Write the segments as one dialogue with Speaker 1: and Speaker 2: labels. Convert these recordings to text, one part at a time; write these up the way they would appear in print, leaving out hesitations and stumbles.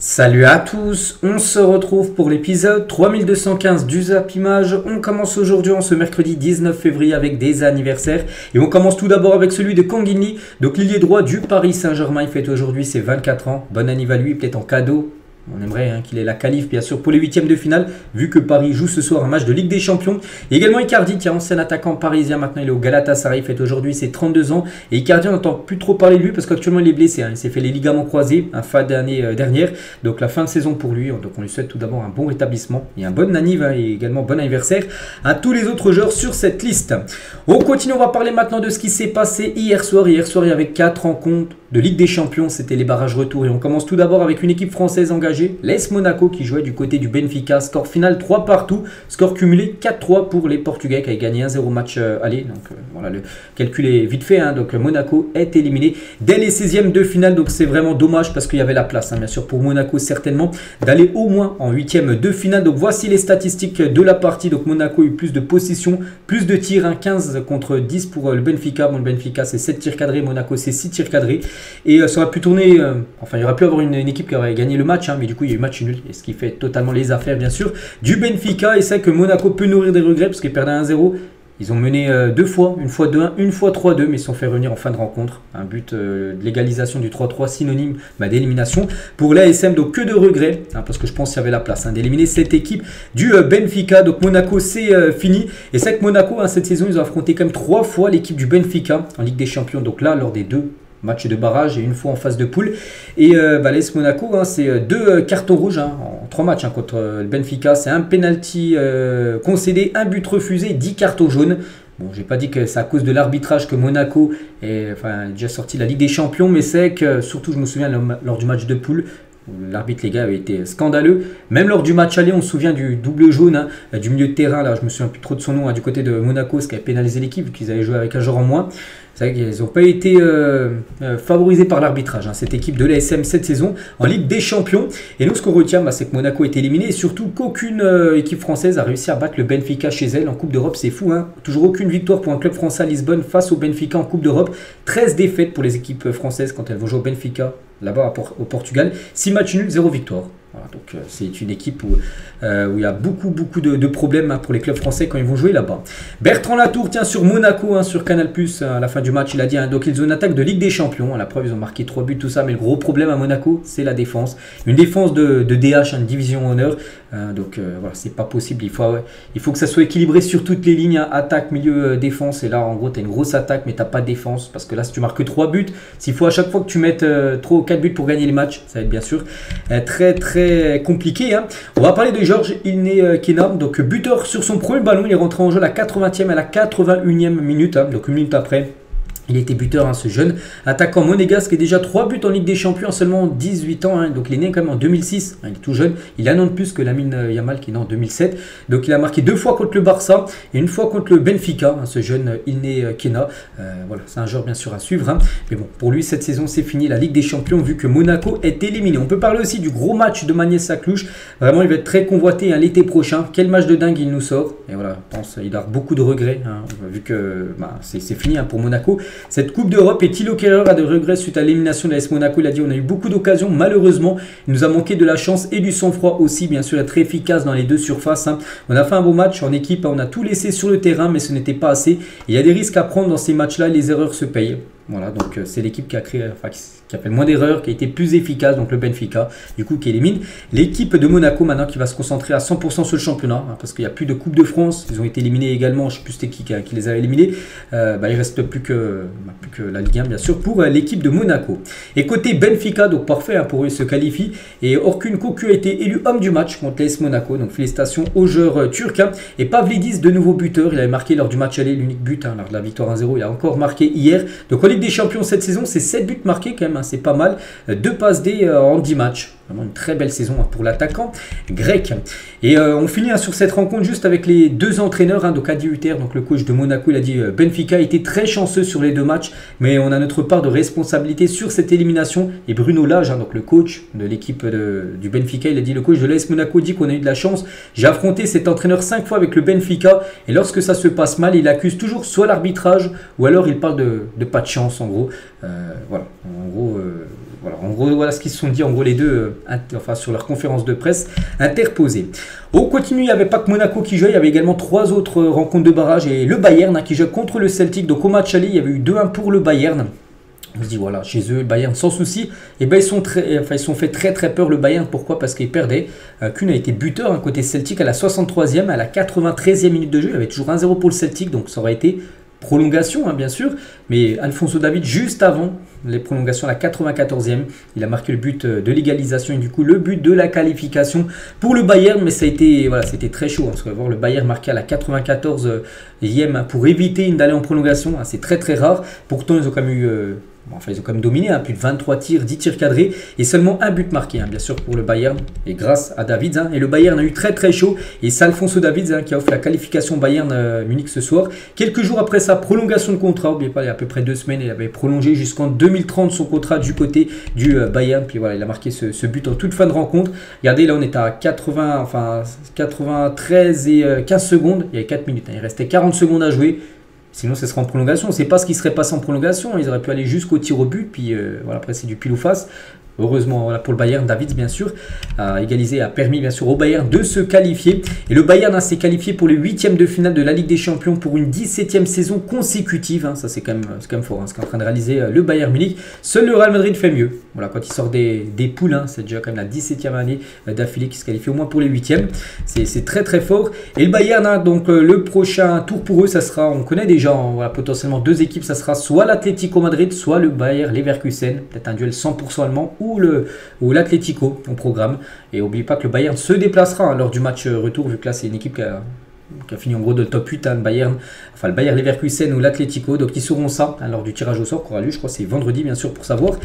Speaker 1: Salut à tous, on se retrouve pour l'épisode 3215 du Zap Image. On commence aujourd'hui en ce mercredi 19 février avec des anniversaires. Et on commence tout d'abord avec celui de Kangin Lee, donc l'ailier droit du Paris Saint-Germain. Il fête aujourd'hui ses 24 ans. Bon anniversaire à lui, peut-être en cadeau. On aimerait qu'il ait la qualif, bien sûr, pour les huitièmes de finale, vu que Paris joue ce soir un match de Ligue des Champions. Et également Icardi, qui est ancien attaquant parisien, maintenant il est au Galatasaray, il fête aujourd'hui ses 32 ans. Et Icardi, on n'entend plus trop parler de lui parce qu'actuellement il est blessé. Il s'est fait les ligaments croisés fin d'année dernière, donc la fin de saison pour lui. Donc on lui souhaite tout d'abord un bon rétablissement et un bon anniv, et également bon anniversaire à tous les autres joueurs sur cette liste. On continue, on va parler maintenant de ce qui s'est passé hier soir. Hier soir, il y avait 4 rencontres de Ligue des Champions, c'était les barrages retour. Et on commence tout d'abord avec une équipe française engagée, l'AS Monaco, qui jouait du côté du Benfica. Score final 3 partout, score cumulé 4-3 pour les Portugais qui avaient gagné 1-0 match aller. Donc voilà, le calcul est vite fait. Donc Monaco est éliminé dès les 16e de finale. Donc c'est vraiment dommage parce qu'il y avait la place, bien sûr, pour Monaco certainement, d'aller au moins en 8e de finale. Donc voici les statistiques de la partie. Donc Monaco a eu plus de possession, plus de tirs, 15 contre 10 pour le Benfica. Bon, le Benfica c'est 7 tirs cadrés, Monaco c'est 6 tirs cadrés. Et ça aurait pu tourner, enfin il aurait pu avoir une équipe qui aurait gagné le match, mais du coup il y a eu match nul, et ce qui fait totalement les affaires bien sûr du Benfica. Et c'est que Monaco peut nourrir des regrets parce qu'ils perdaient 1-0. Ils ont mené deux fois, une fois 2-1, une fois 3-2, mais ils se sont fait revenir en fin de rencontre. Un but de l'égalisation du 3-3 synonyme d'élimination pour l'ASM. Donc que de regrets, parce que je pense qu'il y avait la place d'éliminer cette équipe du Benfica. Donc Monaco c'est fini. Et c'est que Monaco, cette saison, ils ont affronté quand même 3 fois l'équipe du Benfica en Ligue des Champions. Donc là, lors des 2 match de barrage et une fois en phase de poule. Et l'AS Monaco, c'est 2 cartons rouges en 3 matchs contre le Benfica. C'est un penalty concédé, un but refusé, 10 cartons jaunes. Bon, j'ai pas dit que c'est à cause de l'arbitrage que Monaco est déjà sorti de la Ligue des Champions, mais c'est que surtout je me souviens lors du match de poule, l'arbitre, les gars, avait été scandaleux. Même lors du match aller, on se souvient du double jaune du milieu de terrain. Là, je me souviens plus trop de son nom, du côté de Monaco, ce qui avait pénalisé l'équipe, vu qu'ils avaient joué avec un joueur en moins. C'est vrai qu'ils n'ont pas été favorisés par l'arbitrage, cette équipe de l'ASM cette saison en Ligue des Champions. Et nous, ce qu'on retient, c'est que Monaco est éliminé et surtout qu'aucune équipe française a réussi à battre le Benfica chez elle en Coupe d'Europe. C'est fou, toujours aucune victoire pour un club français à Lisbonne face au Benfica en Coupe d'Europe. 13 défaites pour les équipes françaises quand elles vont jouer au Benfica, là-bas au Portugal. 6 matchs nuls, 0 victoire. Voilà, donc c'est une équipe où il y a beaucoup de problèmes pour les clubs français quand ils vont jouer là-bas. Bertrand Latour tient sur Monaco, sur Canal+, à la fin du match, il a dit, donc ils ont une attaque de Ligue des Champions, la preuve ils ont marqué 3 buts, tout ça, mais le gros problème à Monaco, c'est la défense. Une défense de DH, une division honneur, donc voilà, c'est pas possible, il faut que ça soit équilibré sur toutes les lignes, attaque, milieu, défense, et là en gros tu as une grosse attaque mais tu n'as pas de défense, parce que là si tu marques 3 buts, s'il faut à chaque fois que tu mettes 3 ou 4 buts pour gagner les matchs, ça va être bien sûr très compliqué. On va parler de Georges Ilnei Kenna, donc buteur sur son premier ballon, il est rentré en jeu à la 80e à la 81e minute, donc une minute après. Il était buteur, ce jeune attaquant monégasque, qui est déjà 3 buts en Ligue des Champions en seulement 18 ans. Donc il est né quand même en 2006, il est tout jeune. Il a un an de plus que Lamine Yamal qui est né en 2007. Donc il a marqué 2 fois contre le Barça et une fois contre le Benfica, ce jeune Ilnei Kenna. Voilà, c'est un joueur bien sûr à suivre. Mais bon, pour lui cette saison c'est fini, la Ligue des Champions, vu que Monaco est éliminé. On peut parler aussi du gros match de Magnès Saklouche. Vraiment il va être très convoité l'été prochain. Quel match de dingue il nous sort. Et voilà, je pense qu'il a beaucoup de regrets, vu que c'est fini pour Monaco. Cette Coupe d'Europe, et Thilo Kehrer a des regrets suite à l'élimination de l'AS Monaco. Il a dit on a eu beaucoup d'occasions, malheureusement il nous a manqué de la chance et du sang-froid aussi, bien sûr, être efficace dans les 2 surfaces. On a fait un bon match en équipe, on a tout laissé sur le terrain, mais ce n'était pas assez. Et il y a des risques à prendre dans ces matchs-là, les erreurs se payent. Voilà, donc c'est l'équipe qui a fait le moins d'erreurs, qui a été plus efficace, donc le Benfica, du coup, qui élimine l'équipe de Monaco maintenant, qui va se concentrer à 100% sur le championnat, parce qu'il n'y a plus de Coupe de France, ils ont été éliminés également, je ne sais plus c'était qui les a éliminés, il ne reste plus que la Ligue 1, bien sûr, pour l'équipe de Monaco. Et côté Benfica, donc parfait, pour eux, ils se qualifient, et Orkun Koku a été élu homme du match contre l'AS Monaco, donc félicitations aux joueurs turcs. Et Pavlidis, de nouveau buteur, il avait marqué lors du match aller l'unique but, lors de la victoire 1-0, il a encore marqué hier, donc en Ligue des Champions cette saison, c'est 7 buts marqués quand même, c'est pas mal, 2 passes D en 10 matchs. Vraiment une très belle saison pour l'attaquant grec. Et on finit sur cette rencontre juste avec les 2 entraîneurs. Donc Adi Hütter, donc le coach de Monaco, il a dit Benfica a été très chanceux sur les 2 matchs, mais on a notre part de responsabilité sur cette élimination. Et Bruno Lage, donc le coach de l'équipe du Benfica, il a dit le coach de l'AS Monaco dit qu'on a eu de la chance. J'ai affronté cet entraîneur 5 fois avec le Benfica, et lorsque ça se passe mal, il accuse toujours soit l'arbitrage, ou alors il parle de pas de chance en gros. Voilà, en gros. Voilà, en gros, voilà ce qu'ils se sont dit, en gros, les deux, enfin, sur leur conférence de presse interposée. On continue, il n'y avait pas que Monaco qui jouait, il y avait également 3 autres rencontres de barrage et le Bayern qui joue contre le Celtic. Donc au match aller, il y avait eu 2-1 pour le Bayern. On se dit voilà, chez eux, le Bayern sans souci. Et ben ils sont fait très peur le Bayern. Pourquoi? Parce qu'ils perdaient. Kuhn a été buteur côté Celtic à la 63e, à la 93e minute de jeu. Il y avait toujours 1-0 pour le Celtic, donc ça aurait été prolongation bien sûr. Mais Alphonso Davies, juste avant les prolongations à la 94e, il a marqué le but de l'égalisation et du coup le but de la qualification pour le Bayern. Mais ça a été, voilà, c'était très chaud. Parce que voir le Bayern marqué à la 94e pour éviter d'aller en prolongation, c'est très rare. Pourtant ils ont quand même eu... Enfin, ils ont quand même dominé, plus de 23 tirs, 10 tirs cadrés et seulement un but marqué, bien sûr, pour le Bayern. Et grâce à Davids. Et le Bayern a eu très chaud. Et c'est Alphonso Davids qui a offert la qualification Bayern Munich ce soir. Quelques jours après sa prolongation de contrat, n'oubliez pas, il y a à peu près 2 semaines, il avait prolongé jusqu'en 2030 son contrat du côté du Bayern. Puis voilà, il a marqué ce but en toute fin de rencontre. Regardez, là, on est à 93 et 15 secondes. Il y avait 4 minutes. Il restait 40 secondes à jouer. Sinon, ce sera en prolongation. On ne sait pas ce qui serait passé en prolongation. Ils auraient pu aller jusqu'au tir au but. Puis voilà, après, c'est du pile ou face. Heureusement voilà, pour le Bayern, Davids bien sûr a égalisé, a permis bien sûr au Bayern de se qualifier. Et le Bayern s'est qualifié pour les 8e de finale de la Ligue des Champions pour une 17e saison consécutive. Ça c'est quand même fort, ce qu'est en train de réaliser le Bayern Munich. Seul le Real Madrid fait mieux. Voilà, quand il sort des poules, c'est déjà quand même la 17e année d'affilée qui se qualifie au moins pour les 8e. C'est très fort. Et le Bayern, donc le prochain tour pour eux, ça sera, on connaît déjà voilà, potentiellement 2 équipes, ça sera soit l'Atlético Madrid, soit le Bayer Leverkusen. Peut-être un duel 100% allemand ou l'Atlético au programme. Et n'oubliez pas que le Bayern se déplacera lors du match retour, vu que là c'est une équipe qui a fini en gros de top 8, le Bayern, enfin le Bayer Leverkusen ou l'Atlético. Donc ils sauront ça lors du tirage au sort qu'on aura lieu, je crois que c'est vendredi bien sûr, pour savoir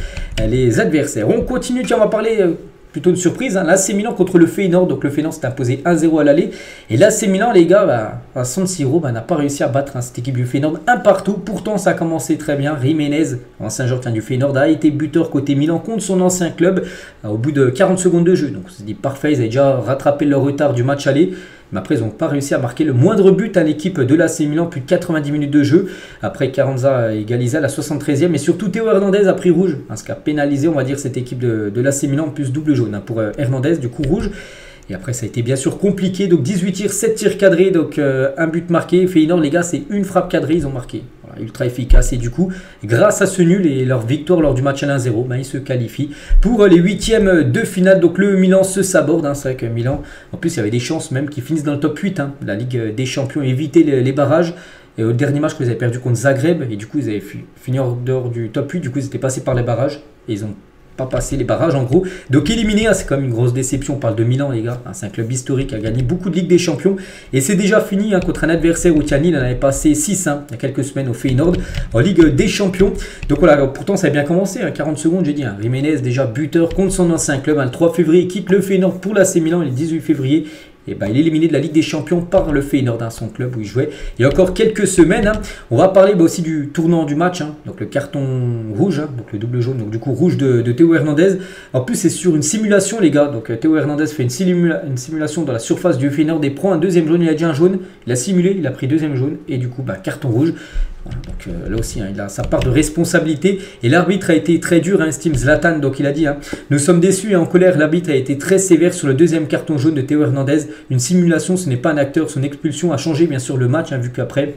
Speaker 1: les adversaires. On continue, tiens, on va parler... plutôt une surprise, l'AC Milan contre le Feyenoord. Donc le Feyenoord s'est imposé 1-0 à l'aller. Et l'AC Milan, les gars, à San Siro, n'a pas réussi à battre cette équipe du Feyenoord un partout. Pourtant, ça a commencé très bien. Jiménez, ancien joueur du Feyenoord, a été buteur côté Milan contre son ancien club au bout de 40 secondes de jeu. Donc c'est dit parfait, ils avaient déjà rattrapé leur retard du match aller. Mais après, ils n'ont pas réussi à marquer le moindre but à l'équipe de l'AC Milan, plus de 90 minutes de jeu. Après, Carranza a égalisé à la 73e. Et surtout, Théo Hernandez a pris rouge, ce qui a pénalisé, on va dire, cette équipe de l'AC Milan, plus double jaune pour Hernandez, du coup rouge. Et après, ça a été bien sûr compliqué. Donc 18 tirs, 7 tirs cadrés, donc un but marqué. Feyenoord, les gars, c'est une frappe cadrée, ils ont marqué. Voilà, ultra efficace. Et du coup, grâce à ce nul et leur victoire lors du match à 1-0, ils se qualifient pour les 8e de finale. Donc le Milan se saborde. C'est vrai que Milan, en plus, il y avait des chances même qu'ils finissent dans le top 8. De la Ligue des Champions, éviter les barrages. Et au dernier match, ils avaient perdu contre Zagreb. Et du coup, ils avaient fini en dehors du top 8. Du coup, ils étaient passés par les barrages. Et ils ont pas passer les barrages en gros. Donc éliminé, c'est quand même une grosse déception. On parle de Milan, les gars. C'est un club historique qui a gagné beaucoup de Ligue des Champions. Et c'est déjà fini contre un adversaire où Tiani en avait passé 6 il y a quelques semaines au Feyenoord en Ligue des Champions. Donc voilà, pourtant ça a bien commencé. 40 secondes, j'ai dit. Jiménez déjà buteur contre son ancien club. Le 3 février, il quitte le Feyenoord pour l'AC Milan. Et le 18 février, et il est éliminé de la Ligue des Champions par le Feyenoord, son club où il jouait il y a encore quelques semaines. On va parler aussi du tournant du match, donc le carton rouge, donc le double jaune, donc du coup rouge de Théo Hernandez. En plus, c'est sur une simulation, les gars. Donc Théo Hernandez fait une simulation dans la surface du Feyenoord et prend un deuxième jaune. Il a dit un jaune, il a simulé, il a pris deuxième jaune et du coup, carton rouge. Voilà, donc là aussi, il a sa part de responsabilité. Et l'arbitre a été très dur, estime Zlatan. Donc il a dit, nous sommes déçus et en colère. L'arbitre a été très sévère sur le deuxième carton jaune de Théo Hernandez. Une simulation, ce n'est pas un acteur. Son expulsion a changé bien sûr le match, vu qu'après...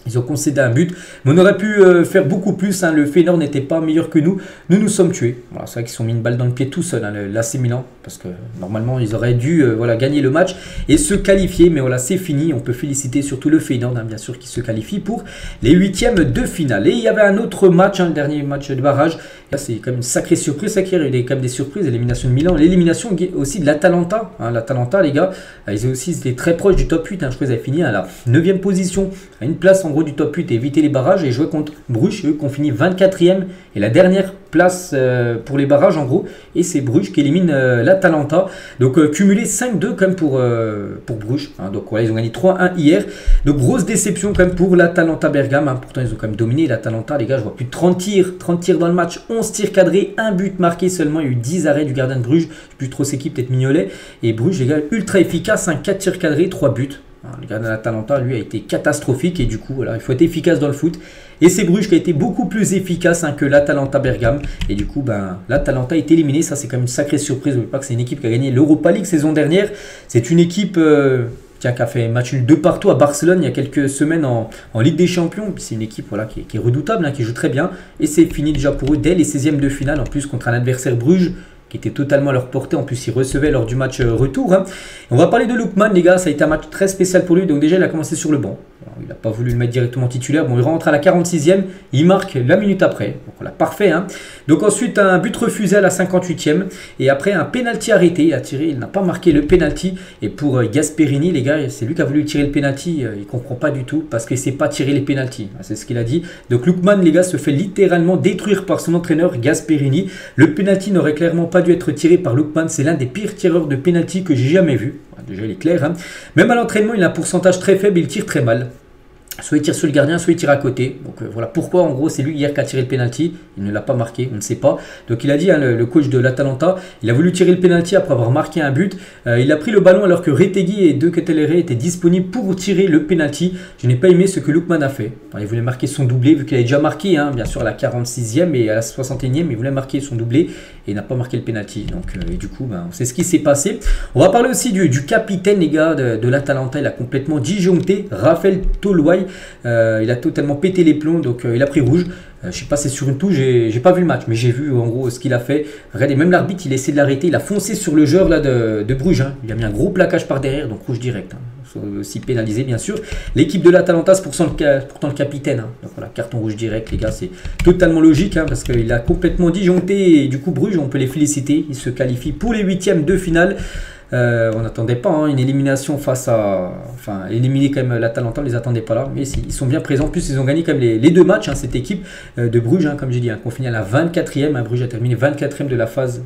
Speaker 1: ils ont concédé un but, mais on aurait pu faire beaucoup plus. Le Feyenoord n'était pas meilleur que nous. Nous sommes tués. Voilà, c'est vrai qu'ils se sont mis une balle dans le pied tout seul, l'AC Milan, parce que normalement ils auraient dû gagner le match et se qualifier. Mais voilà, c'est fini. On peut féliciter surtout le Feyenoord, bien sûr, qui se qualifie pour les 8e de finale. Et il y avait un autre match, le dernier match de barrage. Là, c'est quand même une sacrée surprise. C'est qu'il y a eu quand même des surprises. L'élimination de Milan, l'élimination aussi de l'Atalanta. L'Atalanta, les gars, ils étaient très proches du top 8. Je crois qu'ils avaient fini à la 9e position, à une place en gros du top 8 et éviter les barrages et jouer contre Bruges, eux qui ont fini 24e et la dernière place pour les barrages en gros, et c'est Bruges qui élimine l'Atalanta. Donc cumulé 5-2 quand même pour Bruges, donc voilà, ils ont gagné 3-1 hier. Donc grosse déception quand même pour l'Atalanta Bergame, pourtant ils ont quand même dominé l'Atalanta, les gars. Je vois plus de 30 tirs dans le match, 11 tirs cadrés, un but marqué seulement. Il y a eu 10 arrêts du gardien de Bruges, je sais plus trop c'est qui, peut-être Mignolet. Et Bruges, les gars, ultra efficace, 4 tirs cadrés, 3 buts. Le gardien de l'Atalanta, lui, a été catastrophique et du coup, voilà, il faut être efficace dans le foot. Et c'est Bruges qui a été beaucoup plus efficace que l'Atalanta Bergame. Et du coup, l'Atalanta est éliminé. Ça, c'est quand même une sacrée surprise. N'oubliez pas que c'est une équipe qui a gagné l'Europa League saison dernière. C'est une équipe qui a fait match nul 2 partout à Barcelone il y a quelques semaines en Ligue des Champions. C'est une équipe voilà, qui est redoutable, qui joue très bien. Et c'est fini déjà pour eux dès les 16e de finale. En plus, contre un adversaire Bruges qui était totalement à leur portée. En plus, ils recevaient lors du match retour. On va parler de Lookman, les gars. Ça a été un match très spécial pour lui. Donc déjà, il a commencé sur le banc. Alors, il n'a pas voulu le mettre directement titulaire. Bon, il rentre à la 46e. Il marque la minute après. Donc voilà, parfait. Donc ensuite, un but refusé à la 58e. Et après, un penalty arrêté. Il a tiré, il n'a pas marqué le penalty. Et pour Gasperini, les gars, c'est lui qui a voulu tirer le penalty. Il ne comprend pas du tout parce qu'il ne sait pas tirer les penalties. C'est ce qu'il a dit. Donc Lookman, les gars, se fait littéralement détruire par son entraîneur Gasperini. Le penalty n'aurait clairement pas dû être tiré par Lookman. C'est l'un des pires tireurs de penalty que j'ai jamais vu. Déjà, il est clair. Même à l'entraînement, il a un pourcentage très faible. Il tire très mal. Soit il tire sur le gardien, soit il tire à côté. Donc voilà pourquoi, en gros, c'est lui hier qui a tiré le penalty. Il ne l'a pas marqué, on ne sait pas. Donc il a dit, le coach de l'Atalanta, il a voulu tirer le penalty après avoir marqué un but. Il a pris le ballon alors que Retegui et De Ketelaere étaient disponibles pour tirer le penalty. Je n'ai pas aimé ce que Lookman a fait. Enfin, il voulait marquer son doublé, vu qu'il avait déjà marqué, bien sûr, à la 46e et à la 61e. Il voulait marquer son doublé et il n'a pas marqué le penalty. Donc, et du coup, c'est ce qui s'est passé. On va parler aussi du capitaine, les gars, de l'Atalanta. Il a complètement disjoncté. Raphaël Toloi. Il a totalement pété les plombs, donc il a pris rouge. Je sais pas, c'est sur une touche, j'ai pas vu le match, mais j'ai vu en gros ce qu'il a fait. Regardez, même l'arbitre, il a essayé de l'arrêter, il a foncé sur le joueur là, de Bruges. Il a mis un gros plaquage par derrière, donc rouge direct. Aussi pénalisé, bien sûr. L'équipe de l'Atalanta, c'est pourtant le capitaine. Donc voilà, carton rouge direct, les gars, c'est totalement logique parce qu'il a complètement disjoncté. Et du coup, Bruges, on peut les féliciter. Ils se qualifient pour les 8e de finale. On n'attendait pas une élimination face à... Enfin, éliminer quand même l'Atalanta, on ne les attendait pas là. Mais ils sont bien présents. En plus, ils ont gagné quand même les 2 matchs, cette équipe de Bruges, comme j'ai dit, qu'on finit à la 24e. Bruges a terminé 24e de la phase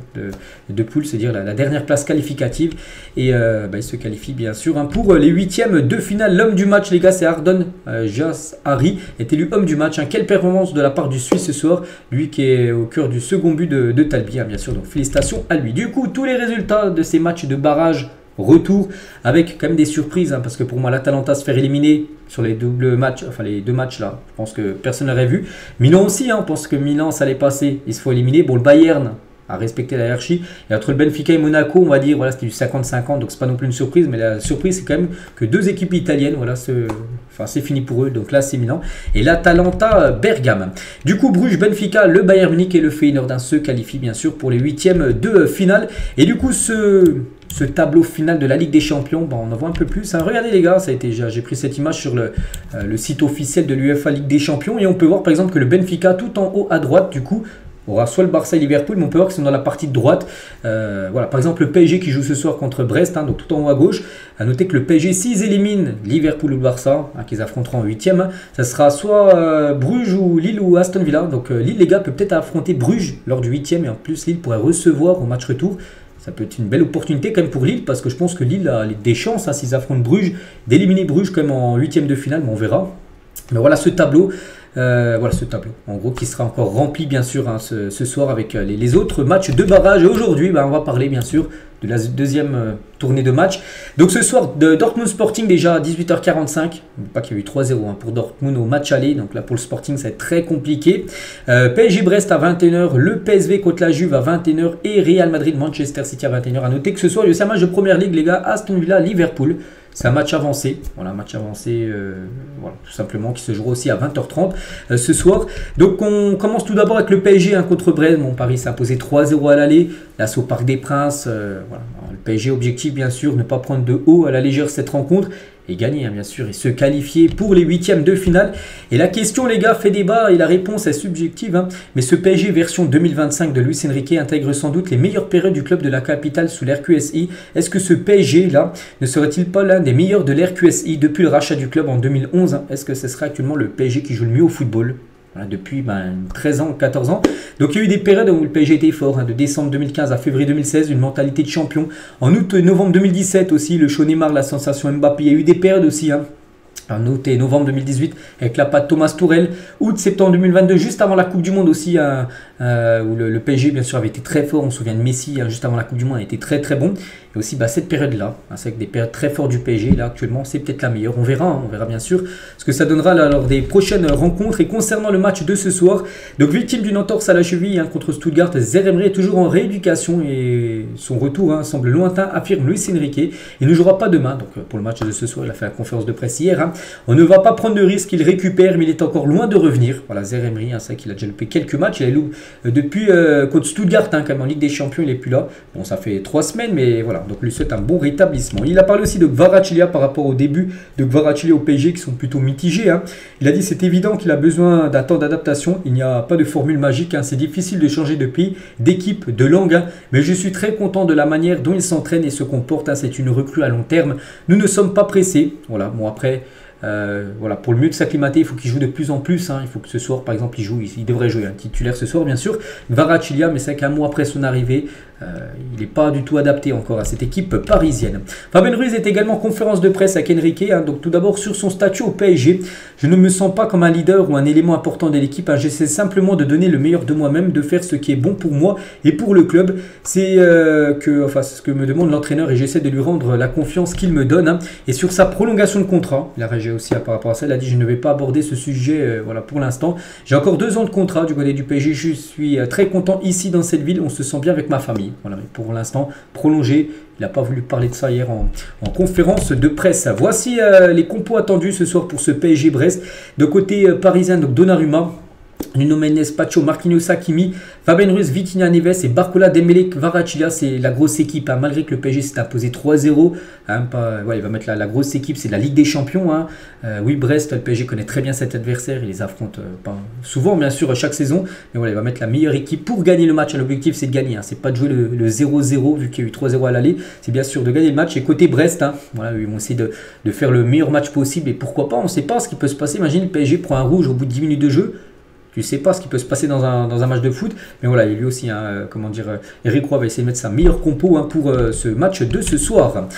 Speaker 1: de poule, c'est-à-dire la dernière place qualificative. Et ils se qualifient bien sûr. Pour les 8e de finale, l'homme du match, les gars, c'est Ardon Jashari, est élu homme du match. Quelle performance de la part du Suisse ce soir. Lui qui est au cœur du second but de Talbi, bien sûr. Donc félicitations à lui. Du coup, tous les résultats de ces matchs de barrage retour avec quand même des surprises parce que pour moi l'Atalanta se faire éliminer sur les doubles matchs, enfin les 2 matchs là, je pense que personne n'aurait vu. Milan aussi, on pense que Milan ça allait passer, il se faut éliminer. Bon, le Bayern a respecté la hiérarchie et entre le Benfica et Monaco, on va dire voilà, c'était du 50-50, donc c'est pas non plus une surprise, mais la surprise c'est quand même que 2 équipes italiennes, voilà, c'est fini pour eux, donc là c'est Milan et l'Atalanta Bergame. Du coup, Bruges, Benfica, le Bayern Munich et le Feyenoord se qualifient bien sûr pour les 8e de finale. Et du coup, ce tableau final de la Ligue des Champions, on en voit un peu plus. Regardez les gars, j'ai pris cette image sur le site officiel de l'UEFA Ligue des Champions et on peut voir par exemple que le Benfica tout en haut à droite du coup aura soit le Barça et Liverpool, mais on peut voir qu'ils sont dans la partie de droite. Voilà, par exemple le PSG qui joue ce soir contre Brest, donc tout en haut à gauche. À noter que le PSG, s'ils éliminent Liverpool ou le Barça, qu'ils affronteront en 8e, ça sera soit Bruges ou Lille ou Aston Villa. Donc Lille, les gars, peut peut-être affronter Bruges lors du 8e et en plus Lille pourrait recevoir au match retour. Ça peut être une belle opportunité quand même pour Lille parce que je pense que Lille a des chances, s'ils affrontent Bruges, d'éliminer Bruges quand même en 8e de finale, mais on verra. Mais voilà ce tableau. En gros qui sera encore rempli bien sûr ce soir avec les autres matchs de barrage. Et aujourd'hui on va parler bien sûr de la deuxième tournée de match. Donc ce soir de Dortmund Sporting déjà à 18h45, pas qu'il y a eu 3-0 pour Dortmund au match aller, donc là pour le Sporting ça va être très compliqué. PSG Brest à 21h, le PSV contre la Juve à 21h et Real Madrid Manchester City à 21h. À noter que ce soir il y a aussi un match de première ligue les gars, Aston Villa Liverpool. C'est un match avancé, voilà, un match avancé tout simplement qui se jouera aussi à 20h30 ce soir. Donc on commence tout d'abord avec le PSG contre Brest. Mon Paris s'est imposé 3-0 à l'aller, là c'est au Parc des Princes. Voilà. Le PSG objectif bien sûr, ne pas prendre de haut à la légère cette rencontre et gagner bien sûr et se qualifier pour les 8e de finale. Et la question les gars fait débat et la réponse est subjective mais ce PSG version 2025 de Luis Enrique intègre sans doute les meilleures périodes du club de la capitale sous l'RQSI. Est-ce que ce PSG là ne serait-il pas l'un des meilleurs de l'RQSI depuis le rachat du club en 2011 Est-ce que ce sera actuellement le PSG qui joue le mieux au football depuis 13 ans, 14 ans. Donc il y a eu des périodes où le PSG était fort, de décembre 2015 à février 2016, une mentalité de champion. En août et novembre 2017 aussi, le show Neymar, la sensation Mbappé. Il y a eu des périodes aussi Noté novembre 2018 avec la patte Thomas Tourelle, août-septembre 2022, juste avant la Coupe du Monde aussi, où le PSG bien sûr avait été très fort. On se souvient de Messi, juste avant la Coupe du Monde, a été très très bon. Et aussi cette période-là, c'est avec des périodes très fortes du PSG, là actuellement c'est peut-être la meilleure. On verra bien sûr ce que ça donnera là, lors des prochaines rencontres. Et concernant le match de ce soir, donc victime d'une entorse à la cheville contre Stuttgart, Zaïre Emery est toujours en rééducation et son retour semble lointain, affirme Luis Enrique. Il ne jouera pas demain, donc pour le match de ce soir, il a fait la conférence de presse hier. On ne va pas prendre de risque, il récupère, mais il est encore loin de revenir. Voilà, Zaïre Emery, c'est vrai qu'il a déjà loupé quelques matchs. Il a loupé depuis contre Stuttgart, quand même en Ligue des Champions, il n'est plus là. Bon, ça fait 3 semaines, mais voilà, donc lui souhaite un bon rétablissement. Il a parlé aussi de Kvaratskhelia par rapport au début de Kvaratskhelia au PSG, qui sont plutôt mitigés. Il a dit c'est évident qu'il a besoin d'un temps d'adaptation. Il n'y a pas de formule magique, c'est difficile de changer de pays, d'équipe, de langue, mais je suis très content de la manière dont il s'entraîne et se comporte. C'est une recrue à long terme. Nous ne sommes pas pressés. Voilà, bon après. Voilà, pour le mieux de s'acclimater, il faut qu'il joue de plus en plus. Il faut que ce soir, par exemple, il devrait jouer un titulaire ce soir, bien sûr. Kvaratskhelia, mais c'est qu'un mois après son arrivée, il n'est pas du tout adapté encore à cette équipe parisienne. Fabien Ruiz est également en conférence de presse avec Enrique. Donc tout d'abord sur son statut au PSG, je ne me sens pas comme un leader ou un élément important de l'équipe. J'essaie simplement de donner le meilleur de moi-même, de faire ce qui est bon pour moi et pour le club. C'est ce que me demande l'entraîneur et j'essaie de lui rendre la confiance qu'il me donne. Et sur sa prolongation de contrat, il a réagi aussi par rapport à ça. Il a dit je ne vais pas aborder ce sujet voilà, pour l'instant. J'ai encore 2 ans de contrat du côté du PSG. Je suis très content ici dans cette ville. On se sent bien avec ma famille. Voilà, mais pour l'instant, prolongé. Il n'a pas voulu parler de ça hier en conférence de presse. Voici les compos attendus ce soir pour ce PSG Brest. De côté parisien, donc Donnarumma, Nuno Mendes, Pacho, Marquinhos, Hakimi, Fabien Ruiz, Vitinha, Neves et Barcola, Dembélé, Kvaratskhelia. C'est la grosse équipe, malgré que le PSG s'est imposé 3-0. Il va mettre la grosse équipe, c'est la Ligue des Champions. Oui, Brest, le PSG connaît très bien cet adversaire. Il les affronte pas souvent, bien sûr, chaque saison. Mais voilà, il va mettre la meilleure équipe pour gagner le match. L'objectif, c'est de gagner. C'est pas de jouer le 0-0, vu qu'il y a eu 3-0 à l'aller. C'est bien sûr de gagner le match. Et côté Brest, voilà, ils vont essayer de faire le meilleur match possible. Et pourquoi pas, on ne sait pas ce qui peut se passer. Imagine, le PSG prend un rouge au bout de 10 minutes de jeu. Tu ne sais pas ce qui peut se passer dans un match de foot. Mais voilà, lui aussi, Eric Roy va essayer de mettre sa meilleure compo pour ce match de ce soir.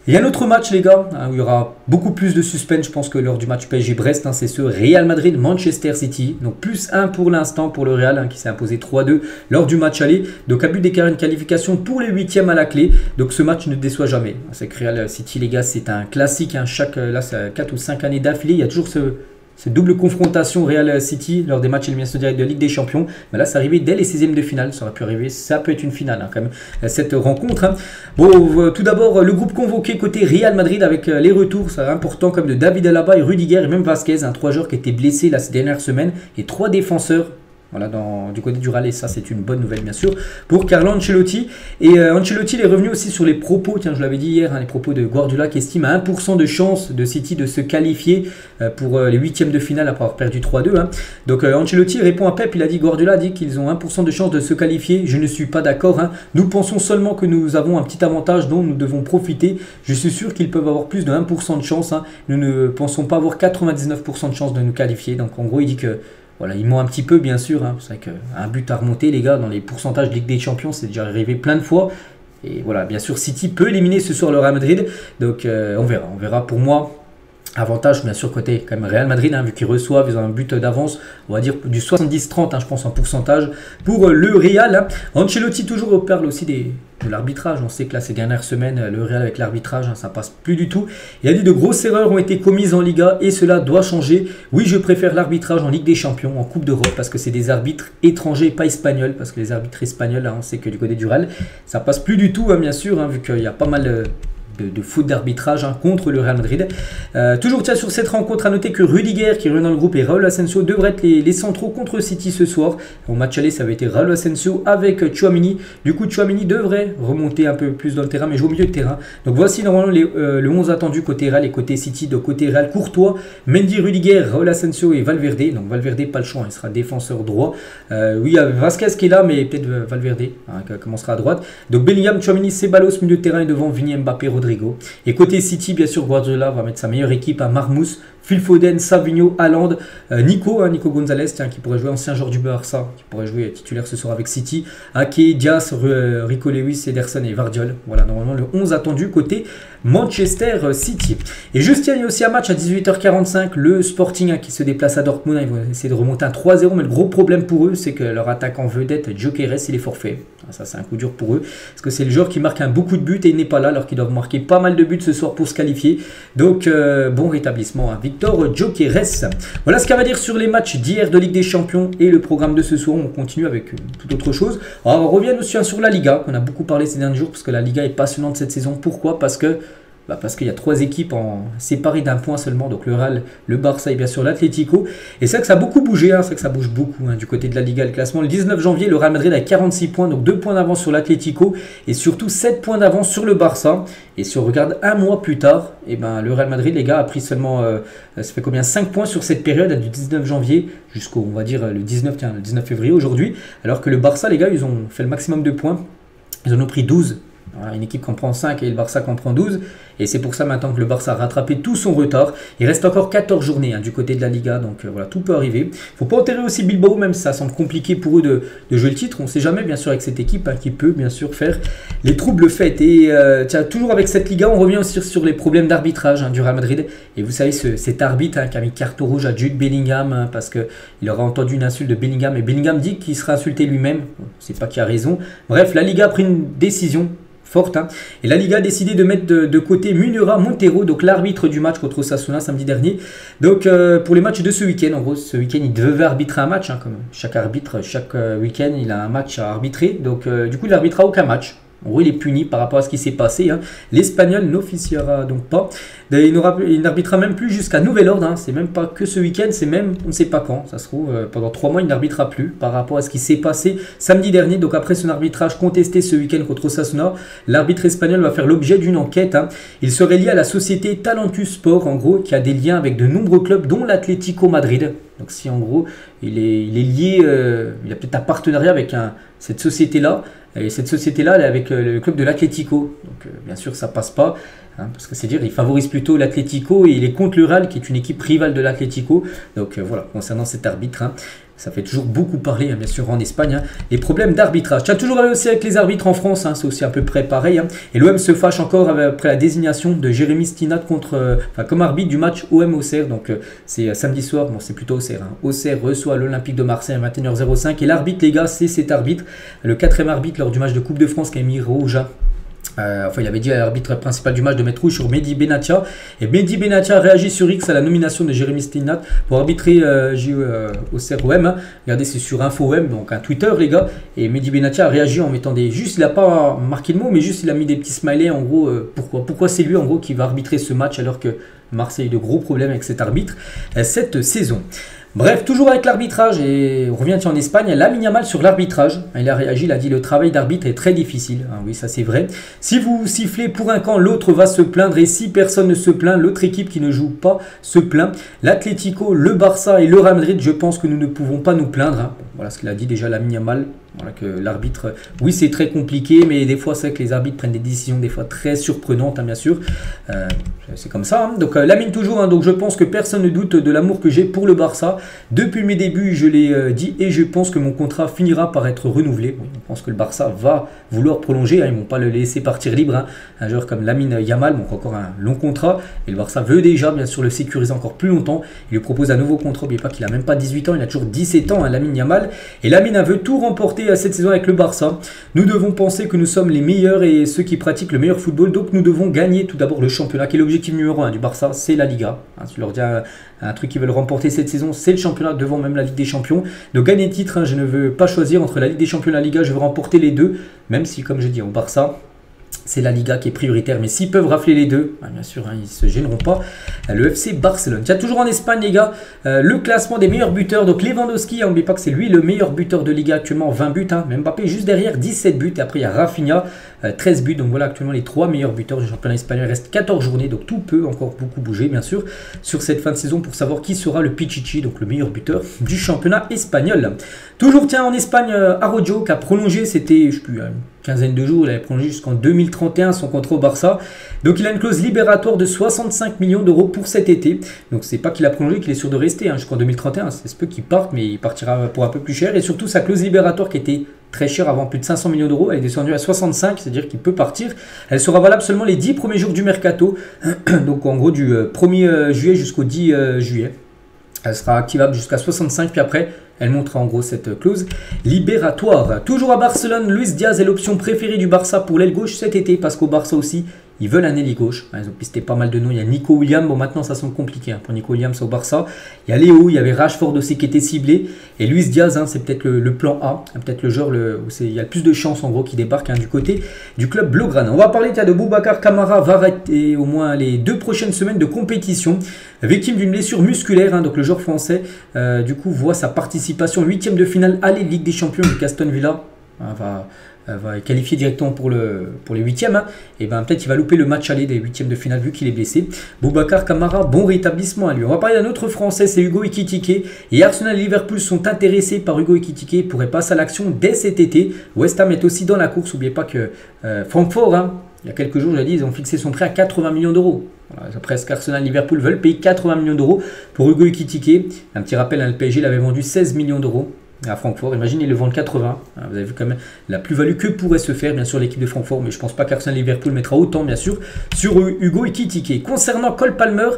Speaker 1: Il y a un autre match, les gars, où il y aura beaucoup plus de suspense, je pense, que lors du match PSG-Brest. C'est ce Real Madrid-Manchester City. Donc, +1 pour l'instant pour le Real, qui s'est imposé 3-2 lors du match aller. Donc, à but d'écart, une qualification pour les 8e à la clé. Donc, ce match ne déçoit jamais. C'est que Real City, les gars, c'est un classique. Là, c'est 4 ou 5 années d'affilée. Il y a toujours cette double confrontation Real City lors des matchs élimination directe de Ligue des Champions. Mais là, c'est arrivé dès les 16e de finale. Ça aurait pu arriver, ça peut être une finale quand même, cette rencontre. Bon, tout d'abord, le groupe convoqué côté Real Madrid avec les retours, c'est important, comme de David Alaba et Rudiger et même Vasquez, 3 joueurs qui étaient blessés ces dernières semaines et 3 défenseurs. Voilà, du côté du Real, et ça c'est une bonne nouvelle bien sûr pour Carlo Ancelotti. Et Ancelotti est revenu aussi sur les propos, tiens je l'avais dit hier, les propos de Guardiola qui estime à 1% de chance de City de se qualifier pour les 8e de finale après avoir perdu 3-2. Donc Ancelotti répond à Pep, il a dit Guardiola a dit qu'ils ont 1% de chance de se qualifier, je ne suis pas d'accord. Nous pensons seulement que nous avons un petit avantage dont nous devons profiter. Je suis sûr qu'ils peuvent avoir plus de 1% de chance. Nous ne pensons pas avoir 99% de chance de nous qualifier. Donc en gros il dit que voilà, ils ment un petit peu, bien sûr. C'est vrai qu'un but à remonter, les gars, dans les pourcentages de Ligue des Champions, c'est déjà arrivé plein de fois. Et voilà, bien sûr, City peut éliminer ce soir le Real Madrid. Donc, on verra. Pour moi, avantage, bien sûr, côté quand même Real Madrid, vu qu'ils reçoivent, ils ont un but d'avance, on va dire du 70-30, je pense, en pourcentage pour le Real. Ancelotti toujours parle aussi de l'arbitrage. On sait que là, ces dernières semaines, le Real avec l'arbitrage, ça passe plus du tout. Il a dit de grosses erreurs ont été commises en Liga et cela doit changer. Oui, je préfère l'arbitrage en Ligue des Champions, en Coupe d'Europe, parce que c'est des arbitres étrangers, pas espagnols, parce que les arbitres espagnols, on sait que du côté du Real, ça passe plus du tout, bien sûr, vu qu'il y a pas mal de faute d'arbitrage contre le Real Madrid. Toujours sur cette rencontre, à noter que Rudiger qui revient dans le groupe et Raúl Asensio devraient être les centraux contre City ce soir. Au match aller, ça avait été Raúl Asensio avec Tchouaméni. Du coup, Tchouaméni devrait remonter un peu plus dans le terrain, mais jouer au milieu de terrain. Donc voici normalement le 11 attendu côté Real et côté City. De côté Real, Courtois, Mendy, Rudiger, Raúl Asensio et Valverde. Donc Valverde, pas le choix, il sera défenseur droit. Oui, il y a Vasquez qui est là, mais peut-être Valverde qui commencera à droite. Donc Bellingham, Tchouaméni, Ceballos, milieu de terrain et devant Vini, Mbappé, Rodri. Rodrigo. Et côté City, bien sûr, Guardiola va mettre sa meilleure équipe à Marmoush, Phil Foden, Savinho, Haaland, Nico Gonzalez, tiens, qui pourrait jouer, ancien joueur du Barça, qui pourrait jouer titulaire ce soir avec City, Ake, Diaz, Rico Lewis, Ederson et Vardiol. Voilà, normalement le 11 attendu côté Manchester City. Et juste, il y a aussi un match à 18h45, le Sporting qui se déplace à Dortmund. Ils vont essayer de remonter à 3-0, mais le gros problème pour eux, c'est que leur attaquant vedette, Gyökeres, il est forfait. Ça, c'est un coup dur pour eux, parce que c'est le joueur qui marque beaucoup de buts et il n'est pas là, alors qu'ils doivent marquer pas mal de buts ce soir pour se qualifier. Donc, bon rétablissement à Victor Gyökeres. Voilà ce qu'on va dire sur les matchs d'hier de Ligue des Champions et le programme de ce soir. On continue avec toute autre chose. Alors, on revient aussi sur la Liga, qu'on a beaucoup parlé ces derniers jours, parce que la Liga est passionnante cette saison. Pourquoi? Parce qu'il y a 3 équipes séparées d'un point seulement, donc le Real, le Barça et bien sûr l'Atlético. Et c'est vrai que ça a beaucoup bougé, c'est vrai que ça bouge beaucoup du côté de la Liga, le classement. Le 19 janvier, le Real Madrid a 46 points, donc 2 points d'avance sur l'Atlético et surtout 7 points d'avance sur le Barça. Et si on regarde un mois plus tard, le Real Madrid, les gars, a pris seulement, ça fait combien, 5 points sur cette période du 19 janvier jusqu'au, on va dire, le 19 février aujourd'hui. Alors que le Barça, les gars, ils ont fait le maximum de points. Ils en ont pris 12. Voilà, une équipe qui en prend 5 et le Barça qui en prend 12. Et c'est pour ça maintenant que le Barça a rattrapé tout son retard. Il reste encore 14 journées du côté de la Liga. Donc voilà, tout peut arriver. Il ne faut pas enterrer aussi Bilbao, même si ça semble compliqué pour eux de jouer le titre. On ne sait jamais, bien sûr, avec cette équipe qui peut, bien sûr, faire les troubles faits. Et tiens, toujours avec cette Liga, on revient aussi sur les problèmes d'arbitrage du Real Madrid. Et vous savez, cet arbitre qui a mis carte rouge à Jude Bellingham parce qu'il aura entendu une insulte de Bellingham. Et Bellingham dit qu'il sera insulté lui-même. On ne sait pas qui a raison. Bref, la Liga a pris une décision forte. Et la Liga a décidé de mettre de côté Munera Montero, donc l'arbitre du match contre Osasuna samedi dernier. Donc pour les matchs de ce week-end, en gros, ce week-end il devait arbitrer un match, comme chaque arbitre, chaque week-end il a un match à arbitrer. Donc du coup il n'arbitrera aucun match. En gros, il est puni par rapport à ce qui s'est passé. L'Espagnol n'officiera donc pas. Il n'arbitrera même plus jusqu'à nouvel ordre. C'est même pas que ce week-end, c'est même, on ne sait pas quand. Ça se trouve, pendant 3 mois, il n'arbitrera plus par rapport à ce qui s'est passé samedi dernier. Donc après son arbitrage contesté ce week-end contre Osasuna, l'arbitre espagnol va faire l'objet d'une enquête. Il serait lié à la société Talentus Sport, en gros, qui a des liens avec de nombreux clubs, dont l'Atlético Madrid. Donc si en gros, il est lié, il a peut-être un partenariat avec cette société-là. Et cette société-là, elle est avec le club de l'Atlético. Donc, bien sûr, ça passe pas. Parce que c'est dire, il favorise plutôt l'Atlético et il est contre le Real, qui est une équipe rivale de l'Atlético. Donc, voilà, concernant cet arbitre, ça fait toujours beaucoup parler, bien sûr, en Espagne. Les problèmes d'arbitrage. Tiens, toujours aussi avec les arbitres en France, c'est aussi à peu près pareil. Et l'OM se fâche encore après la désignation de Jérémy Stinat comme arbitre du match OM-Auxerre. Donc, c'est samedi soir, bon, c'est plutôt Auxerre. Auxerre reçoit l'Olympique de Marseille à 21h05. Et l'arbitre, les gars, c'est cet arbitre, le 4e arbitre lors du match de Coupe de France qui a mis rouge. Il avait dit à l'arbitre principal du match de mettre rouge sur Mehdi Benatia. Et Mehdi Benatia a réagi sur X à la nomination de Jérémy Stinat pour arbitrer Auxerre OM. Regardez, c'est sur InfoOM, donc un Twitter, les gars. Et Mehdi Benatia a réagi en mettant juste, il n'a pas marqué de mots, mais juste il a mis des petits smileys. En gros, pourquoi c'est lui en gros qui va arbitrer ce match alors que Marseille a eu de gros problèmes avec cet arbitre cette saison. Bref, toujours avec l'arbitrage, et on revient en Espagne, Lamine Yamal sur l'arbitrage. Il a réagi, il a dit le travail d'arbitre est très difficile. Oui, ça c'est vrai. Si vous sifflez pour un camp, l'autre va se plaindre, et si personne ne se plaint, l'autre équipe qui ne joue pas se plaint. L'Atlético, le Barça et le Real Madrid, je pense que nous ne pouvons pas nous plaindre. Voilà ce qu'il a dit déjà Lamine Yamal. Voilà que l'arbitre, oui c'est très compliqué, mais des fois c'est vrai que les arbitres prennent des décisions des fois très surprenantes, bien sûr. C'est comme ça. Donc Lamine toujours, donc je pense que personne ne doute de l'amour que j'ai pour le Barça. Depuis mes débuts, je l'ai dit et je pense que mon contrat finira par être renouvelé. Bon, je pense que le Barça va vouloir prolonger, ils ne vont pas le laisser partir libre. Un joueur comme Lamine Yamal, donc encore un long contrat. Et le Barça veut déjà bien sûr le sécuriser encore plus longtemps. Il lui propose un nouveau contrat, n'oubliez pas qu'il n'a même pas 18 ans, il a toujours 17 ans, Lamine Yamal. Et Lamine veut tout remporter cette saison avec le Barça. Nous devons penser que nous sommes les meilleurs et ceux qui pratiquent le meilleur football. Donc nous devons gagner tout d'abord le championnat, qui est l'objectif numéro 1 du Barça, c'est la Liga. Tu leur dis un truc qu'ils veulent remporter cette saison, c'est le championnat devant même la Ligue des Champions. Donc gagner le titre, je ne veux pas choisir entre la Ligue des Champions et la Liga, je veux remporter les deux. Même si, comme je dis, au Barça, c'est la Liga qui est prioritaire, mais s'ils peuvent rafler les deux, bien sûr, ils ne se gêneront pas. Le FC Barcelone. Tiens, toujours en Espagne, les gars, le classement des meilleurs buteurs. Donc Lewandowski, n'oubliez pas que c'est lui le meilleur buteur de Liga actuellement, 20 buts. Mbappé juste derrière, 17 buts. Et après, il y a Rafinha, 13 buts. Donc voilà actuellement les 3 meilleurs buteurs du championnat espagnol. Il reste 14 journées, donc tout peut encore beaucoup bouger bien sûr sur cette fin de saison pour savoir qui sera le Pichichi, donc le meilleur buteur du championnat espagnol. Toujours tiens en Espagne, Araujo qui a prolongé, c'était je sais plus, une quinzaine de jours, il avait prolongé jusqu'en 2031 son contrat au Barça. Donc il a une clause libératoire de 65 millions d'euros pour cet été. Donc c'est pas qu'il a prolongé, qu'il est sûr de rester jusqu'en 2031. C'est peu qu'il parte, mais il partira pour un peu plus cher. Et surtout sa clause libératoire qui était très chère avant plus de 500 millions d'euros, elle est descendue à 65, c'est-à-dire qu'il peut partir. Elle sera valable seulement les 10 premiers jours du mercato. Donc en gros du 1er juillet jusqu'au 10 juillet. Elle sera activable jusqu'à 65, puis après, elle montera en gros cette clause libératoire. Toujours à Barcelone, Luis Diaz est l'option préférée du Barça pour l'aile gauche cet été, parce qu'au Barça aussi, ils veulent un ailier gauche. Ils ont pisté pas mal de noms. Il y a Nico Williams. Bon, maintenant, ça semble compliqué pour Nico Williams au Barça. Il y a Léo, il y avait Rashford aussi qui était ciblé. Et Luis Diaz, c'est peut-être le plan A. Peut-être le genre où il y a le plus de chances en gros qui débarque du côté du club blaugrana. On va parler de Boubacar Kamara, va arrêter au moins les 2 prochaines semaines de compétition. Victime d'une blessure musculaire, donc le joueur français du coup voit sa participation 8e de finale aller Ligue des Champions de Aston Villa. Va qualifier directement pour les 8e. Et ben peut-être il va louper le match aller des 8e de finale vu qu'il est blessé. Boubacar Kamara, bon rétablissement à lui. On va parler d'un autre français, c'est Hugo Ekitike. Et Arsenal et Liverpool sont intéressés par Hugo Ekitike. Il pourrait passer à l'action dès cet été. West Ham est aussi dans la course. N'oubliez pas que Francfort, il y a quelques jours, j'ai dit, ils ont fixé son prêt à 80 millions d'euros. Voilà, presque Arsenal et Liverpool veulent payer 80 millions d'euros pour Hugo Ekitike. Un petit rappel, le PSG l'avait vendu 16 millions d'euros à Francfort. Imaginez, ils le vendent 80. Vous avez vu quand même la plus-value que pourrait se faire, bien sûr, l'équipe de Francfort. Mais je ne pense pas qu'Arsenal et Liverpool mettra autant, bien sûr, sur Hugo Ekitike. Concernant Cole Palmer,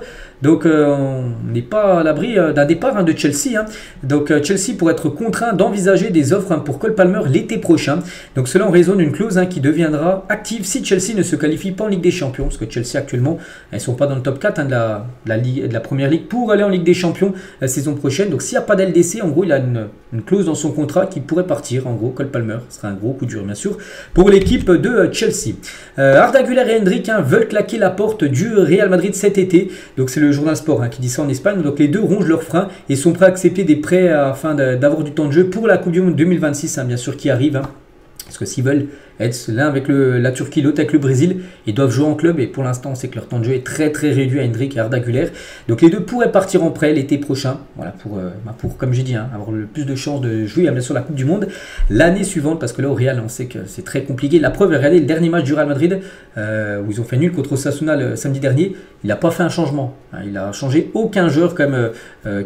Speaker 1: donc on n'est pas à l'abri d'un départ de Chelsea. Donc Chelsea pourrait être contraint d'envisager des offres pour Cole Palmer l'été prochain. Donc cela en raison d'une clause qui deviendra active si Chelsea ne se qualifie pas en Ligue des Champions. Parce que Chelsea actuellement, elles ne sont pas dans le top 4 de la Première Ligue pour aller en Ligue des Champions la saison prochaine. Donc s'il n'y a pas d'LDC, en gros, il a une clause dans son contrat qui pourrait partir. En gros, Cole Palmer, ce sera un gros coup dur, bien sûr, pour l'équipe de Chelsea. Arda Güler et Hendrick veulent claquer la porte du Real Madrid cet été. Donc c'est le journal Sport qui dit ça en Espagne. Donc les deux rongent leurs freins et sont prêts à accepter des prêts afin d'avoir du temps de jeu pour la Coupe du Monde 2026, bien sûr, qui arrive. Parce que s'ils veulent être l'un avec la Turquie, l'autre avec le Brésil, ils doivent jouer en club. Et pour l'instant, on sait que leur temps de jeu est très très réduit à Hendrick et Arda Güler. Donc les deux pourraient partir en prêt l'été prochain. Voilà, pour comme j'ai dit, avoir le plus de chances de jouer bien sûr la Coupe du Monde l'année suivante. Parce que là, au Real, on sait que c'est très compliqué. La preuve, regardez le dernier match du Real Madrid où ils ont fait nul contre Osasuna le samedi dernier. Il n'a pas fait un changement. Il a changé aucun joueur comme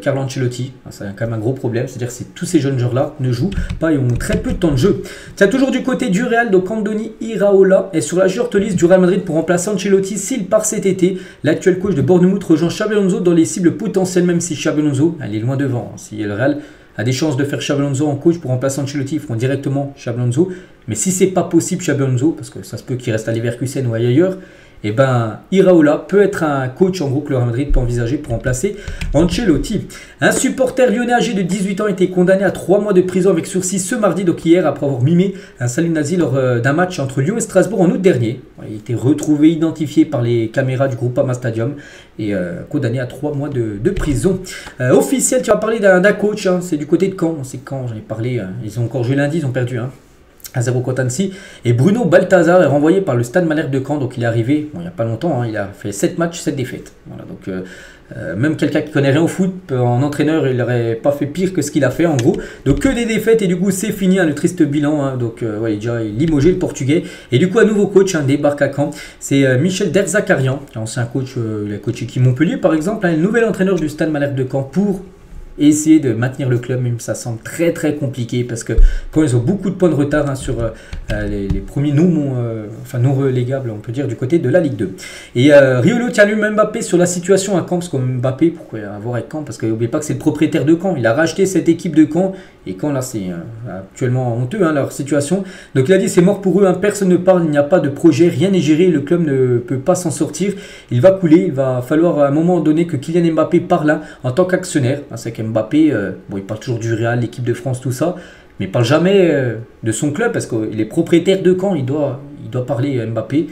Speaker 1: Carlo Ancelotti. C'est quand même un gros problème. C'est-à-dire que tous ces jeunes joueurs-là ne jouent pas et ont très peu de temps de jeu. C'est toujours du côté du Real. Donc Andoni Iraola est sur la short list du Real Madrid pour remplacer Ancelotti s'il part cet été. L'actuel coach de Bournemouth rejoint Xabi Alonso dans les cibles potentielles, même si Xabi Alonso elle est loin devant. Si le Real a des chances de faire Xabi Alonso en coach pour remplacer Ancelotti, ils feront directement Xabi Alonso. Mais si c'est pas possible Xabi Alonso, parce que ça se peut qu'il reste à Leverkusen ou ailleurs, et ben Iraola peut être un coach en gros que le Real Madrid peut envisager pour remplacer Ancelotti. Un supporter lyonnais âgé de 18 ans a été condamné à 3 mois de prison avec sursis ce mardi, donc hier, après avoir mimé un salut nazi lors d'un match entre Lyon et Strasbourg en août dernier. Il a été retrouvé, identifié par les caméras du Groupama Stadium et condamné à 3 mois de prison. Officiel, tu vas parler d'un coach, c'est du côté de Caen. C'est Caen, j'en ai parlé, ils ont encore joué lundi, ils ont perdu. À 0 contre Annecy. Et Bruno Balthazar est renvoyé par le Stade Malherbe de Caen. Donc il est arrivé, il n'y a pas longtemps, il a fait 7 matchs, 7 défaites. Voilà, donc même quelqu'un qui connaît rien au foot, en entraîneur, il n'aurait pas fait pire que ce qu'il a fait en gros. Donc que des défaites et du coup c'est fini, le triste bilan. Donc il est déjà limogé le portugais. Et du coup un nouveau coach débarque à Caen. C'est Michel Derzakarian, ancien coach, il a coaché qui Montpellier par exemple, le nouvel entraîneur du Stade Malherbe de Caen pour essayer de maintenir le club, même ça semble très très compliqué parce que quand ils ont beaucoup de points de retard sur les premiers non relégables, on peut dire, du côté de la Ligue 2. Et Riolo tient lui-même Mbappé sur la situation à Caen, parce que Mbappé, pourquoi avoir avec Caen? Parce que n'oubliez pas que c'est le propriétaire de Caen, il a racheté cette équipe de Caen, et Caen là c'est actuellement honteux leur situation. Donc il a dit c'est mort pour eux, personne ne parle, il n'y a pas de projet, rien n'est géré, le club ne peut pas s'en sortir, il va couler, il va falloir à un moment donné que Kylian Mbappé parle en tant qu'actionnaire. C'est Mbappé, il parle toujours du Real, l'équipe de France, tout ça, mais il ne parle jamais de son club parce qu'il est propriétaire de Caen, il doit parler Mbappé.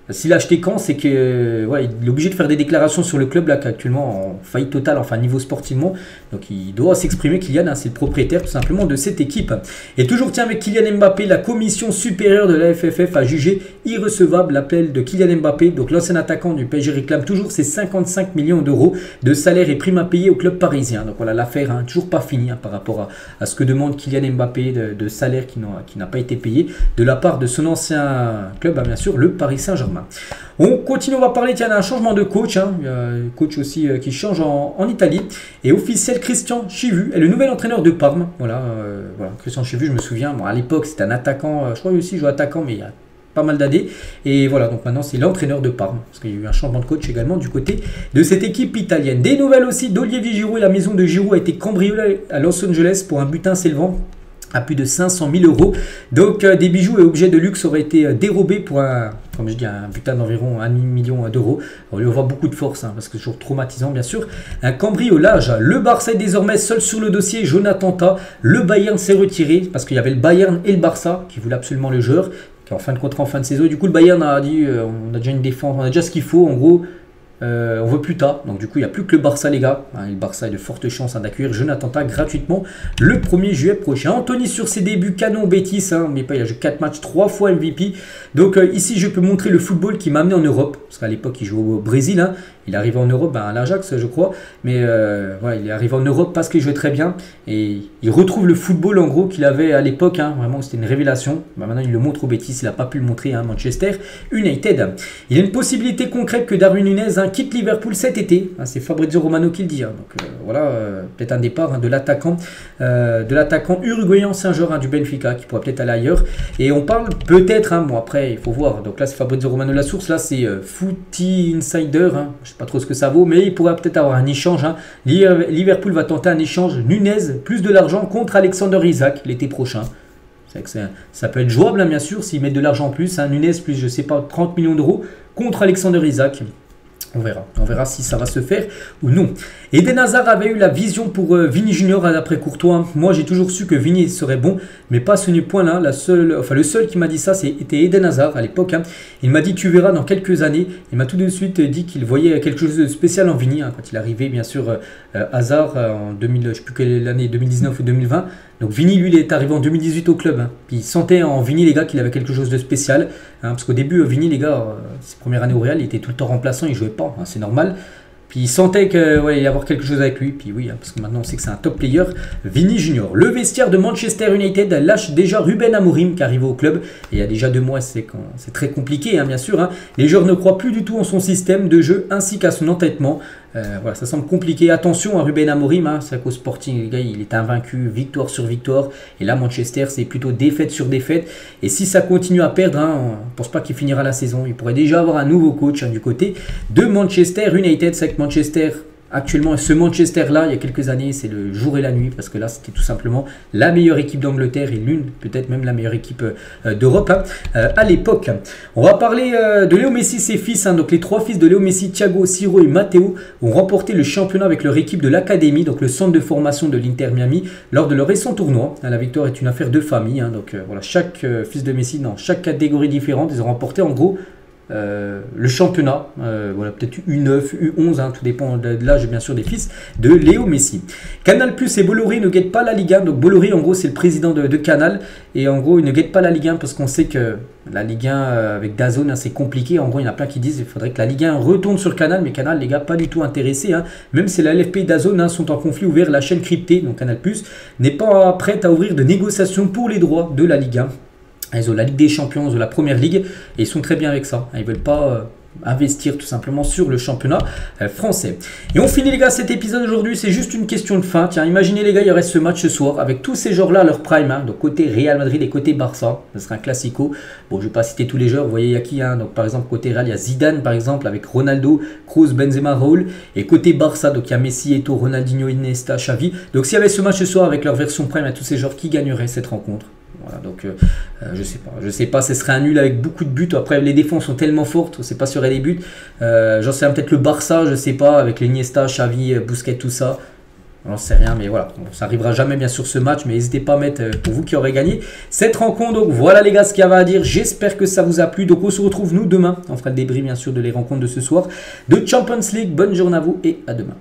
Speaker 1: S'il a acheté Caen, c'est que ouais, il est obligé de faire des déclarations sur le club là, qui est actuellement en faillite totale, enfin niveau sportivement. Donc il doit s'exprimer, Kylian, hein, c'est le propriétaire tout simplement de cette équipe. Et toujours tiens avec Kylian Mbappé, la commission supérieure de la FFF a jugé irrecevable l'appel de Kylian Mbappé. Donc l'ancien attaquant du PSG réclame toujours ses 55 millions d'euros de salaire et primes à payer au club parisien. Donc voilà, l'affaire hein, toujours pas finie hein, par rapport à ce que demande Kylian Mbappé de salaire qui n'a pas été payé de la part de son ancien club, hein, bien sûr, le Paris Saint-Germain. On continue, on va parler d'un changement de coach, hein. Il y a un coach aussi qui change en Italie. Et officiel, Christian Chivu est le nouvel entraîneur de Parme. Voilà, Christian Chivu, je me souviens, bon, à l'époque c'était un attaquant, je crois lui aussi il jouait attaquant, mais il y a pas mal d'années. Et voilà, donc maintenant c'est l'entraîneur de Parme, parce qu'il y a eu un changement de coach également du côté de cette équipe italienne. Des nouvelles aussi d'Olivier Giroud, et la maison de Giroud a été cambriolée à Los Angeles pour un butin s'élevant à plus de 500 000 euros. Donc des bijoux et objets de luxe auraient été dérobés pour un butin d'environ 1 million d'euros. On lui envoie beaucoup de force, hein, parce que c'est toujours traumatisant bien sûr. Un cambriolage. Le Barça est désormais seul sur le dossier Jonathan Tah. Le Bayern s'est retiré, parce qu'il y avait le Bayern et le Barça qui voulaient absolument le joueur, qui est en fin de contrat, en fin de saison. Du coup le Bayern a dit on a déjà une défense, on a déjà ce qu'il faut en gros. On veut plus tard, donc du coup il n'y a plus que le Barça les gars, le Barça a de fortes chances hein, d'accueillir Jonathan Tah gratuitement le 1er juillet prochain. Anthony sur ses débuts canon Betis, hein, mais pas, il a joué 4 matchs, 3 fois MVP, donc ici je peux montrer le football qui m'a amené en Europe, parce qu'à l'époque il jouait au Brésil, hein. Il est arrivé en Europe à l'Ajax je crois, mais voilà, il est arrivé en Europe parce qu'il jouait très bien, et il retrouve le football en gros qu'il avait à l'époque, hein, vraiment c'était une révélation. Maintenant il le montre au Betis, il n'a pas pu le montrer à Manchester United. Il y a une possibilité concrète que Darwin Nunez hein, quitte Liverpool cet été, hein, c'est Fabrizio Romano qui le dit, hein. Donc voilà, peut-être un départ hein, de l'attaquant uruguayen Saint-Jean hein, du Benfica qui pourrait peut-être aller ailleurs, et on parle peut-être, hein, bon après il faut voir, donc là c'est Fabrizio Romano la source, là c'est Footy Insider, hein. Je sais pas trop ce que ça vaut, mais il pourrait peut-être avoir un échange, hein. Liverpool va tenter un échange Nunez plus de l'argent contre Alexander Isak l'été prochain. C'est que ça peut être jouable hein, bien sûr s'ils mettent de l'argent en plus, hein. Nunez plus je sais pas 30 millions d'euros contre Alexander Isak. On verra si ça va se faire ou non. Eden Hazard avait eu la vision pour Vini Junior après Courtois. Moi j'ai toujours su que Vini serait bon, mais pas à ce point-là. Le seul qui m'a dit ça c'était Eden Hazard à l'époque, hein. Il m'a dit tu verras dans quelques années. Il m'a tout de suite dit qu'il voyait quelque chose de spécial en Vini, hein, quand il arrivait bien sûr Hazard en 2000, je ne sais plus quelle année, 2019 ou 2020. Donc Vini lui il est arrivé en 2018 au club, hein. Puis il sentait en Vini les gars qu'il avait quelque chose de spécial, hein, parce qu'au début Vini les gars, ses premières années au Real il était tout le temps remplaçant, il jouait pas, hein, c'est normal. Puis il sentait qu'il allait y avoir quelque chose avec lui. Puis oui, hein, parce que maintenant on sait que c'est un top player, Vini Junior. Le vestiaire de Manchester United lâche déjà Ruben Amorim qui arrive au club. Et il y a déjà 2 mois, c'est très compliqué, hein, bien sûr. Hein. Les joueurs ne croient plus du tout en son système de jeu ainsi qu'à son entêtement. Voilà, ça semble compliqué. Attention à Ruben Amorim, hein, c'est qu'au Sporting, les gars, il est invaincu, victoire sur victoire. Et là, Manchester, c'est plutôt défaite sur défaite. Et si ça continue à perdre, hein, on ne pense pas qu'il finira la saison. Il pourrait déjà avoir un nouveau coach hein, du côté de Manchester United. C'est que Manchester, actuellement, ce Manchester-là, il y a quelques années, c'est le jour et la nuit. Parce que là, c'était tout simplement la meilleure équipe d'Angleterre et l'une, peut-être même la meilleure équipe d'Europe hein, à l'époque. On va parler de Léo Messi, ses fils. Hein, donc les 3 fils de Léo Messi, Thiago, Ciro et Matteo, ont remporté le championnat avec leur équipe de l'Académie, donc le centre de formation de l'Inter Miami, lors de leur récent tournoi. La victoire est une affaire de famille. Hein, donc voilà, chaque fils de Messi, dans chaque catégorie différente, ils ont remporté en gros le championnat, voilà, peut-être U9, U11, hein, tout dépend de l'âge bien sûr des fils de Léo Messi. Canal Plus et Bolloré ne guettent pas la Ligue 1. Donc Bolloré en gros c'est le président de Canal, et en gros il ne guette pas la Ligue 1 parce qu'on sait que la Ligue 1 avec DAZN hein, c'est compliqué. En gros il y en a plein qui disent qu'il faudrait que la Ligue 1 retourne sur Canal, mais Canal les gars pas du tout intéressés, hein. Même si la LFP et DAZN hein, sont en conflit ouvert, la chaîne cryptée, donc Canal Plus, n'est pas prête à ouvrir de négociations pour les droits de la Ligue 1. Ils ont la Ligue des Champions, ils ont la Première Ligue, et ils sont très bien avec ça. Ils ne veulent pas investir tout simplement sur le championnat français. Et on finit les gars cet épisode aujourd'hui, c'est juste une question de fin. Tiens, imaginez les gars, il y aurait ce match ce soir avec tous ces joueurs là à leur prime, hein, donc côté Real Madrid et côté Barça, ce serait un classico. Bon, je ne vais pas citer tous les joueurs, vous voyez il y a qui, hein, donc par exemple côté Real il y a Zidane par exemple avec Ronaldo, Kroos, Benzema, Raúl, et côté Barça donc il y a Messi, Eto'o, Ronaldinho, Iniesta, Xavi. Donc s'il y avait ce match ce soir avec leur version prime à tous ces joueurs, qui gagnerait cette rencontre? Voilà, donc je sais pas, ce serait un nul avec beaucoup de buts. Après les défenses sont tellement fortes, on ne sait pas s'il y aurait des buts. J'en sais peut-être le Barça, je sais pas, avec les Iniesta, Xavi, Busquets, tout ça. On n'en sait rien, mais voilà, bon, ça arrivera jamais bien sûr ce match, mais n'hésitez pas à mettre pour vous qui aurez gagné cette rencontre. Donc voilà les gars ce qu'il y avait à dire, j'espère que ça vous a plu. Donc on se retrouve nous demain, on fera le débrief bien sûr de les rencontres de ce soir de Champions League. Bonne journée à vous et à demain.